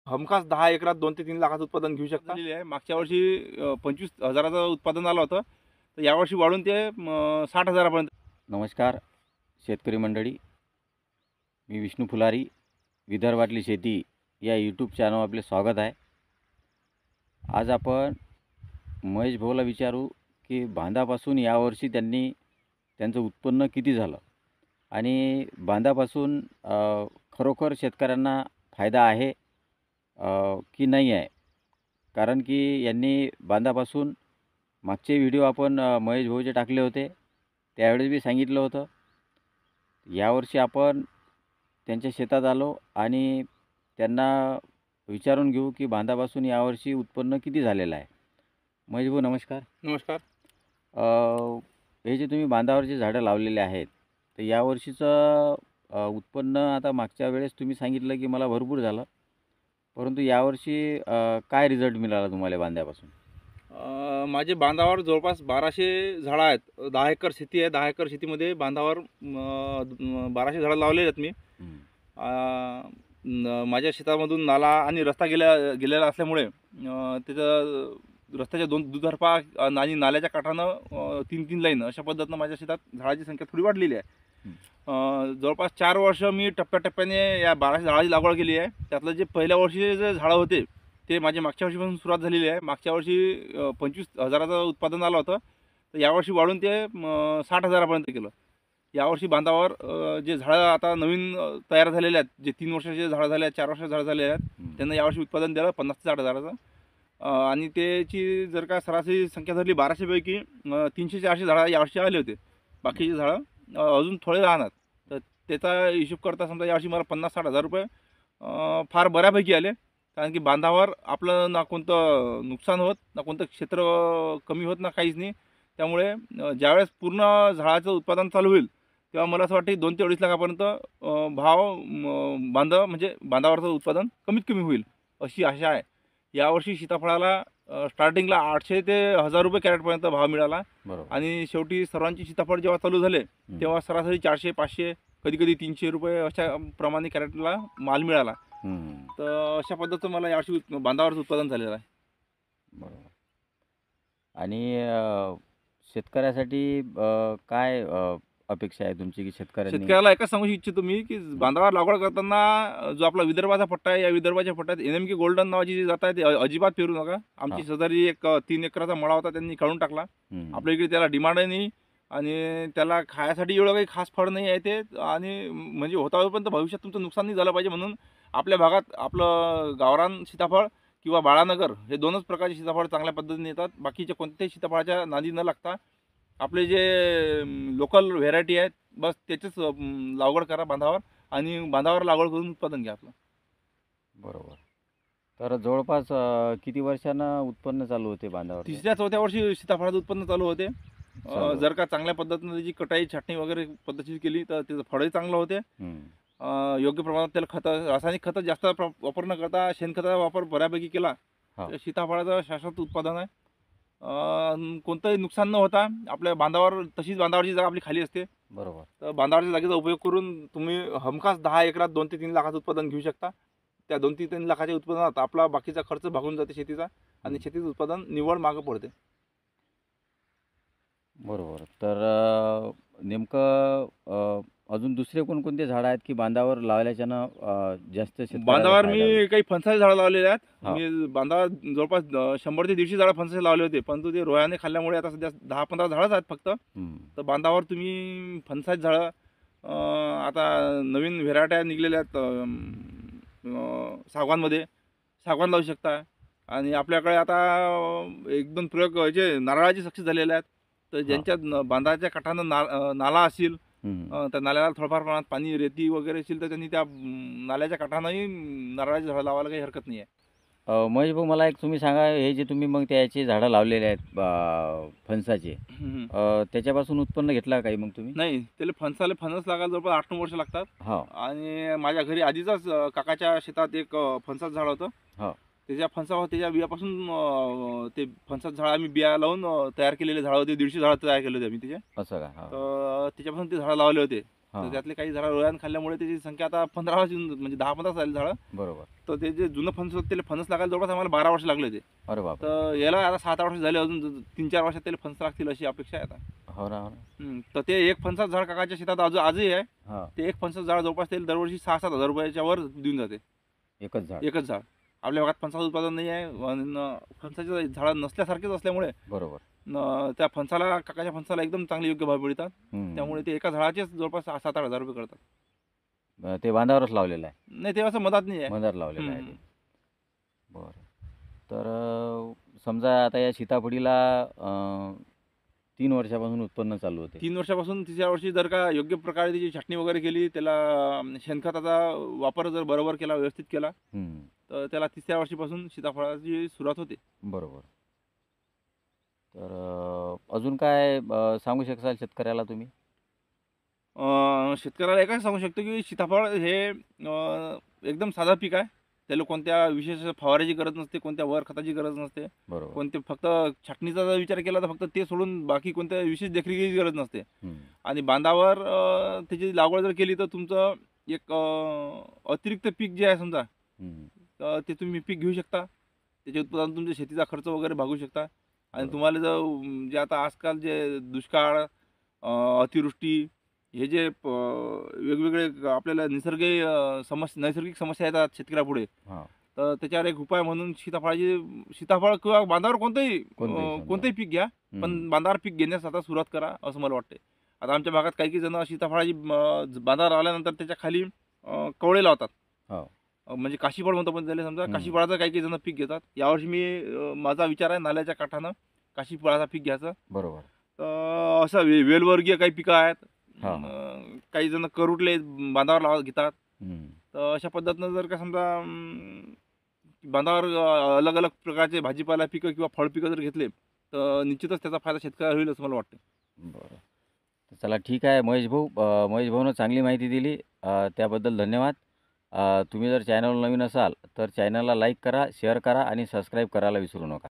हमखास 10 एकरात 2 ते 3 लाखाचं उत्पादन घेऊ शकता. मागच्या वर्षी 25,000चं उत्पादन आलं होतं, तर यावर्षी वाढून ते 60,000पर्यंत. नमस्कार शेतकरी मंडळी, मी विष्णू फुलारी, विदर्भातली शेती या यूट्यूब चॅनलवर आपले स्वागत आहे. आज आपण महेश भाऊला विचारू की बांधापासून यावर्षी त्यांचं उत्पन्न किती झालं आणि बांधापासून खरोखर शेतकऱ्यांना फायदा आहे की नाही आहे. कारण की यांनी बांधापासून मागचे व्हिडिओ आपण महेश भाऊचे टाकले होते, त्यावेळेस मी सांगितलं होतं. यावर्षी आपण त्यांच्या शेतात आलो आणि त्यांना विचारून घेऊ की बांधापासून यावर्षी उत्पन्न किती झालेलं आहे. महेश भाऊ नमस्कार. नमस्कार. हे जे तुम्ही बांधावरचे झाडं लावलेले आहेत, तर यावर्षीचं उत्पन्न आता मागच्या वेळेस तुम्ही सांगितलं की मला भरपूर झालं, परंतु यावर्षी काय रिझल्ट मिळाला तुम्हाला बांधापासून? माझे बांधावर जवळपास 1200 झाडं आहेत. 10 एकर शेती आहे. 10 एकर शेतीमध्ये बांधावर 1200 झाडं लावलेली आहेत मी. माझ्या शेतामधून नाला आणि रस्ता गेलेला असल्यामुळे त्याचं रस्त्याच्या दुतर्फा आणि नाल्याच्या काठानं 3-3 लाईन अशा पद्धतीनं माझ्या शेतात झाडाची संख्या थोडी वाढलेली आहे. जवळपास 4 वर्ष मी टप्प्याटप्प्याने या 1200 झाडाची लागवड केली आहे. त्यातलं जे पहिल्या वर्षी जे झाडं होते ते माझे मागच्या वर्षीपासून सुरुवात झालेली आहे. मागच्या वर्षी 25,000चं उत्पादन आलं होतं, तर यावर्षी वाढून ते 60,000पर्यंत केलं. यावर्षी बांधावर जे झाडं आता नवीन तयार झालेले आहेत, जे 3 वर्षाचे झाडं झाले आहेत, 4 वर्षाचे झाडं झाले आहेत, त्यांना यावर्षी उत्पादन दिलं 50 ते 60,000चं. आणि त्याची जर का सरासरी संख्या धरली 1200पैकी 300-400 झाडं यावर्षी आले होते. बाकीचे झाडं अजून थोडे राहणार. तर त्याचा हिशोब करता समजा यावर्षी मला 50-60 हजार रुपये फार बऱ्यापैकी आले. कारण की बांधावर आपलं ना कोणतं नुकसान होत, ना कोणतं क्षेत्र कमी होत, ना काहीच नाही. त्यामुळे ज्यावेळेस पूर्ण झाडाचं उत्पादन चालू होईल तेव्हा मला असं वाटतं 2 ते 2.5 लाखापर्यंत भाव म्हणजे बांधावरचं उत्पादन कमीत कमी होईल अशी आशा आहे. यावर्षी सीताफळाला स्टार्टिंगला 800 ते 1000 रुपये कॅरेटपर्यंत भाव मिळाला. आणि शेवटी सर्वांची सीताफळ जेव्हा चालू झाले तेव्हा सरासरी 400-500 कधी 300 रुपये अशा प्रमाणे कॅरेटला माल मिळाला. तर अशा पद्धतीचं मला यावर्षी बांधावरचं उत्पादन झालेलं आहे. बरोबर. आणि शेतकऱ्यासाठी काय अपेक्षा आहे तुमची की शेतकऱ्याला एकच सांगू इच्छितो मी की बांधावर लागवड करताना जो आपला विदर्भाचा पट्टा आहे, या विदर्भाच्या पट्ट्यात NMK गोल्डन नावाची जी जात आहे ते अजिबात पेरू नका. आमची शेजारी एक 3 एकराचा मळा होता, त्यांनी काढून टाकला. आपल्या इकडे त्याला डिमांड नाही आणि त्याला खाण्यासाठी एवढं काही खास फळ नाही आहे ते. आणि म्हणजे होतापर्यंत भविष्यात तुमचं नुकसान नाही झालं पाहिजे म्हणून आपल्या भागात आपलं गावरान सीताफळ किंवा बाळानगर हे 2च प्रकारचे सीताफळ चांगल्या पद्धतीने येतात. बाकीच्या कोणत्याही सीताफळाच्या नादी न लागता आपले जे लोकल व्हेरायटी आहेत बस त्याचीच लागवड करा बांधावर, आणि बांधावर लागवड करून उत्पादन घ्या आपलं. बरोबर. तर जवळपास किती वर्षानं उत्पन्न चालू होते बांधावर? 3ऱ्या-4थ्या वर्षी सीताफळाचं उत्पन्न चालू होते. जर का चांगल्या पद्धतीने त्याची कटाई छाटणी वगैरे पद्धतशीर केली तर त्याचं फळही चांगलं होते. योग्य प्रमाणात त्याला खतं, रासायनिक खतं जास्त वापर न करता शेणखताचा वापर बऱ्यापैकी केला तर सीताफळाचं शाश्वत उत्पादन आहे. कोणतंही नुकसान न होता आपल्या बांधावर, तशीच बांधावरची जागा आपली खाली असते. बरोबर. तर बांधावरच्या जागेचा उपयोग करून तुम्ही हमखास 10 एकरात 2 ते 3 लाखाचं उत्पादन घेऊ शकता. त्या 2 ते 3 लाखाच्या उत्पादनात आपला बाकीचा खर्च भागून जाते शेतीचा, आणि शेतीचं उत्पादन निव्वळ मागं पडते. बरोबर. तर नेमकं अजून दुसरे कोणकोणते झाडं आहेत की बांधावर लावल्याच्यानं जास्त बांधावर मी काही फणसाची झाडं लावलेली आहेत. मी बांधावर जवळपास 100 ते 150 झाडं फणसाचे लावले होते, परंतु ते रोयाने खाल्ल्यामुळे आता सध्या 10-15 झाडंच आहेत फक्त. तर बांधावर तुम्ही फणसाची झाडं, आता नवीन व्हेरायट्या निघलेल्या आहेत सागवानमध्ये, सागवान लावू शकता. आणि आपल्याकडे आता 1-2 प्रयोग जे नारळाचे सक्सेस झालेले आहेत. तर ज्यांच्या बांधाच्या काठानं नाला असेल, त्या नाल्याला थोडंफार प्रमाणात पाणी, रेती वगैरे असेल, तर त्यांनी त्या नाल्याच्या काठानंही नारळाची झाडं लावायला काही हरकत नाही आहे. महेश भाऊ मला एक तुम्ही सांगा, हे जे तुम्ही मग त्याचे झाडं लावलेले आहेत फणसाचे, त्याच्यापासून उत्पन्न घेतला काही मग तुम्ही? नाही, त्याला फणस लागायला जवळपास 8-9 वर्ष लागतात. आणि माझ्या घरी आधीचाच काकाच्या शेतात एक फणसाचं झाड होतं. त्याच्या बियापासून ते फणसाचं झाड आम्ही बिया लावून तयार केलेले झाड होते. 150 झाडं तयार केले होते आम्ही त्याचे. असं का? तर त्याच्यापासून ते झाडं लावले होते. हां. तर त्यातले काही झाडं अळ्यानं खाल्ल्यामुळे त्याची संख्या आता 15 म्हणजे 10-15 झाली झाडं. बरोबर. तर ते जे जुनं फणस होतं त्याला फणस लागायला जवळपास आम्हाला 12 वर्ष लागले होते. अरे बापरे! तर याला आता 7-8 वर्ष झाले, अजून 3-4 वर्षात त्याला फणस लागतील अशी अपेक्षा आहे आता. हो ना, हो ना. तर ते एक फणसाचं झाड काकाच्या शेतात आजही आहे. हां. ते एक फणसाचं झाड जवळपास त्याला दरवर्षी 6-7 हजार रुपयाच्या वर देऊन जाते. एकच झाड. एकच झाड. आपल्या भागात फणसाचं उत्पादन नाही आहे. फणसाचे झाडं नसल्यासारखेच असल्यामुळे बरोबर. त्या फणसाला, काकाच्या फणसाला एकदम चांगले योग्य भाव मिळतात. हं. त्यामुळे ते एका झाडाचेच जवळपास 7-8 हजार रुपये करतात. ते बांधावरच लावलेलं आहे. नाही, ते असं मधात नाही आहे. मधात लावलेलं आहे हम्म. ते. बरं. तर समजा आता या सीताफळीला 3 वर्षापासून उत्पन्न चालू होते. 3 वर्षापासून तिसऱ्या वर्षी जर का योग्य प्रकारे त्याची छाटणी वगैरे केली, त्याला शेणखताचा वापर जर बरोबर केला, व्यवस्थित केला, हं. तर त्याला तिसऱ्या वर्षीपासून सीताफळाची सुरुवात होते. बरोबर. तर अजून काय सांगू शकाल शेतकऱ्याला तुम्ही? शेतकऱ्याला एकच सांगू शकतो की सीताफळ हे एकदम साधं पीक आहे. त्याला कोणत्या विशेष फवाराची गरज नसते, कोणत्या वर खताची गरज नसते. बरोबर. कोणते फक्त छाटणीचा जर विचार केला तर फक्त ते सोडून बाकी कोणत्या विशेष देखरेखीची गरज नसते. हं. आणि बांधावर त्याची लागवड जर केली तर तुमचं एक अतिरिक्त पीक जे आहे समजा, हं. तर ते तुम्ही पीक घेऊ शकता. त्याचे उत्पादन तुमच्या शेतीचा खर्च वगैरे भागू शकता. आणि बरोबर. तुम्हाला जर जे आता आजकाल जे दुष्काळ, अतिवृष्टी, हे जे वेगवेगळे आपल्याला नैसर्गिक समस्या येतात शेतकऱ्यापुढे, हां. तर त्याच्यावर एक उपाय म्हणून सीताफळ किंवा बांधावर कोणतंही समजा. कोणतंही पीक घ्या, हं. पण बांधावर पीक घेण्यास आता सुरुवात करा असं मला वाटते. आता आमच्या भागात काही जण सीताफळाची बांधावर आल्यानंतर त्याच्या खाली कवळे लावतात. हो. म्हणजे काशीफळ म्हणतो पण त्याला समजा, हं. काशीफळाचं काही जण पीक घेतात. यावर्षी माझा विचार आहे नाल्याच्या काठानं काशीफळाचं पीक घ्यायचं. बरोबर. तर असं वेलवर्गीय काही पिकं आहेत. हां. काही जण करुटले बांधावर घेतात. हं. तर अशा पद्धतीनं जर का समजा बांधावर अलग अलग प्रकारचे भाजीपाला पिकं किंवा फळ पिकं जर घेतले, तर निश्चितच त्याचा फायदा शेतकऱ्याला होईल असं मला वाटतं. बरं. तर चला ठीक आहे महेश भाऊ. महेश भाऊनं चांगली माहिती दिली. त्याबद्दल धन्यवाद. तुम्ही जर चॅनल नवीन असाल तर चॅनलला लाईक करा, शेअर करा आणि सबस्क्राईब करायला विसरू नका.